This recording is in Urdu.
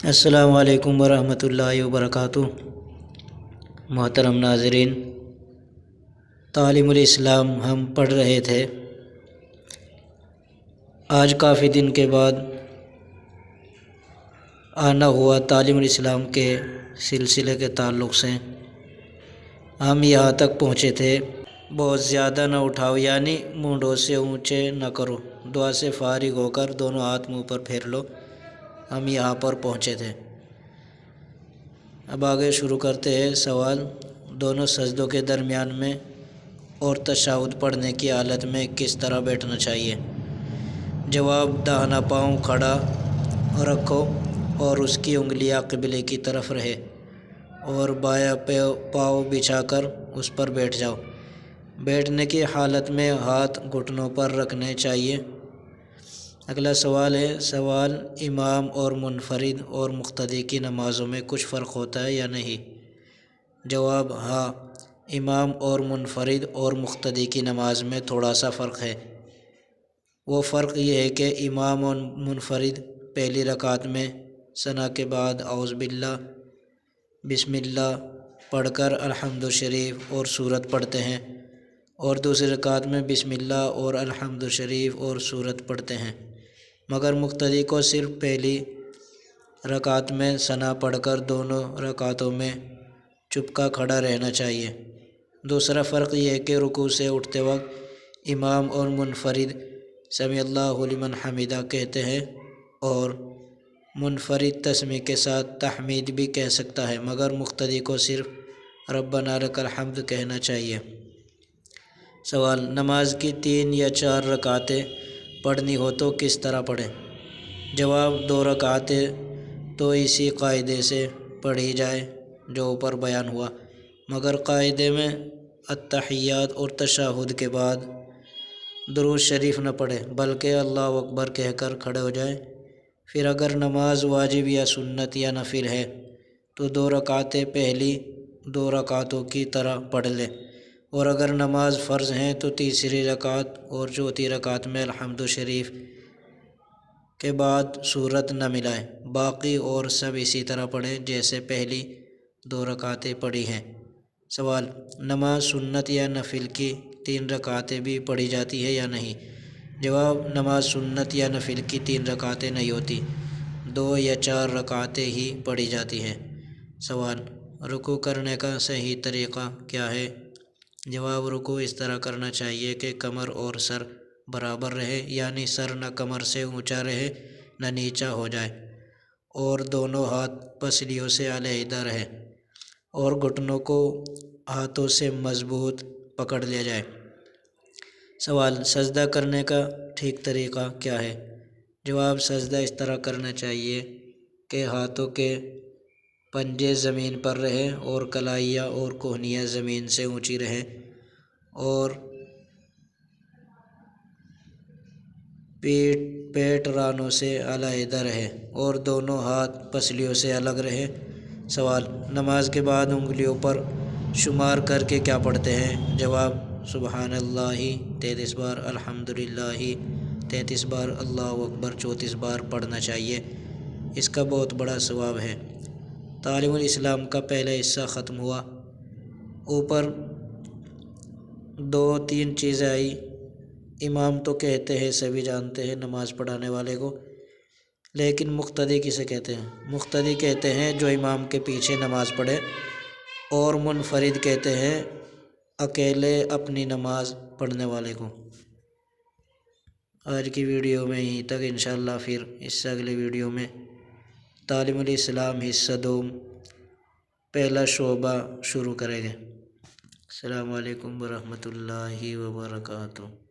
السلام علیکم ورحمۃ اللہ وبرکاتہ۔ محترم ناظرین، تعلیم الاسلام ہم پڑھ رہے تھے۔ آج کافی دن کے بعد آنا ہوا تعلیم الاسلام کے سلسلے کے تعلق سے ہم یہاں تک پہنچے تھے، بہت زیادہ نہ اٹھاؤ یعنی مونڈوں سے اونچے نہ کرو، دعا سے فارغ ہو کر دونوں ہاتھ منہ پر پھیر لو۔ ہم یہاں پر پہنچے تھے۔ اب آگے شروع کرتے ہیں۔ سوال: دونوں سجدوں کے درمیان میں اور تشہد پڑھنے کی حالت میں کس طرح بیٹھنا چاہیے؟ جواب: داہنا پاؤں کھڑا رکھو اور اس کی انگلیاں قبلے کی طرف رہے اور بایاں پاؤں بچھا کر اس پر بیٹھ جاؤ۔ بیٹھنے کی حالت میں ہاتھ گھٹنوں پر رکھنے چاہیے۔ اگلا سوال ہے۔ سوال: امام اور منفرد اور مقتدی کی نمازوں میں کچھ فرق ہوتا ہے یا نہیں؟ جواب: ہاں، امام اور منفرد اور مقتدی کی نماز میں تھوڑا سا فرق ہے۔ وہ فرق یہ ہے کہ امام اور منفرد پہلی رکعت میں ثنا کے بعد اعوذ باللہ بسم اللہ پڑھ کر الحمد شریف اور سورت پڑھتے ہیں، اور دوسری رکعت میں بسم اللہ اور الحمد شریف اور سورت پڑھتے ہیں، مگر مقتدی کو صرف پہلی رکعت میں ثنا پڑھ کر دونوں رکعتوں میں چپکا کھڑا رہنا چاہیے۔ دوسرا فرق یہ ہے کہ رکوع سے اٹھتے وقت امام اور منفرد سمیع اللہ لمن حمدہ کہتے ہیں اور منفرد تسمیع کے ساتھ تحمید بھی کہہ سکتا ہے، مگر مقتدی کو صرف ربنا لک الحمد کہنا چاہیے۔ سوال: نماز کی 3 یا 4 رکعتیں پڑھنی ہو تو کس طرح پڑھیں؟ جواب: 2 رکعتیں تو اسی قاعدے سے پڑھی جائے جو اوپر بیان ہوا، مگر قاعدے میں التحیات اور تشہد کے بعد درود شریف نہ پڑھیں بلکہ اللہ اکبر کہہ کر کھڑے ہو جائیں۔ پھر اگر نماز واجب یا سنت یا نفل ہے تو 2 رکعتیں پہلی 2 رکعتوں کی طرح پڑھ لیں، اور اگر نماز فرض ہیں تو تیسری رکعت اور چوتھی رکعت میں الحمد شریف کے بعد سورت نہ ملائیں، باقی اور سب اسی طرح پڑھیں جیسے پہلی 2 رکعتیں پڑھی ہیں۔ سوال: نماز سنت یا نفل کی 3 رکعتیں بھی پڑھی جاتی ہے یا نہیں؟ جواب: نماز سنت یا نفل کی 3 رکعتیں نہیں ہوتی، 2 یا 4 رکعتیں ہی پڑھی جاتی ہیں۔ سوال: رکوع کرنے کا صحیح طریقہ کیا ہے؟ جواب: رکوع اس طرح کرنا چاہیے کہ کمر اور سر برابر رہے، یعنی سر نہ کمر سے اونچا رہے نہ نیچا ہو جائے، اور دونوں ہاتھ پسلیوں سے علیحدہ رہے اور گھٹنوں کو ہاتھوں سے مضبوط پکڑ لیا جائے۔ سوال: سجدہ کرنے کا ٹھیک طریقہ کیا ہے؟ جواب: سجدہ اس طرح کرنا چاہیے کہ ہاتھوں کے پنجے زمین پر رہیں اور کلائیاں اور کہنیاں زمین سے اونچی رہیں، اور پیٹ رانوں سے علیحدہ رہے اور دونوں ہاتھ پسلیوں سے الگ رہیں۔ سوال: نماز کے بعد انگلیوں پر شمار کر کے کیا پڑھتے ہیں؟ جواب: سبحان اللہ 33 بار، الحمدللہ 33 بار، اللہ اکبر 34 بار پڑھنا چاہیے۔ اس کا بہت بڑا ثواب ہے۔ تعلیم الاسلام کا پہلا حصہ ختم ہوا۔ اوپر 2-3 چیزیں آئی۔ امام تو کہتے ہیں، سبھی جانتے ہیں نماز پڑھانے والے کو، لیکن مقتدی کسے کہتے ہیں؟ مقتدی کہتے ہیں جو امام کے پیچھے نماز پڑھے، اور منفرد کہتے ہیں اکیلے اپنی نماز پڑھنے والے کو۔ آج کی ویڈیو میں یہیں تک، انشاءاللہ پھر اس سے اگلے ویڈیو میں تعلیم الاسلام حصہ 2 پہلا شعبہ شروع کریں گے۔ السلام علیکم ورحمۃ اللہ وبرکاتہ۔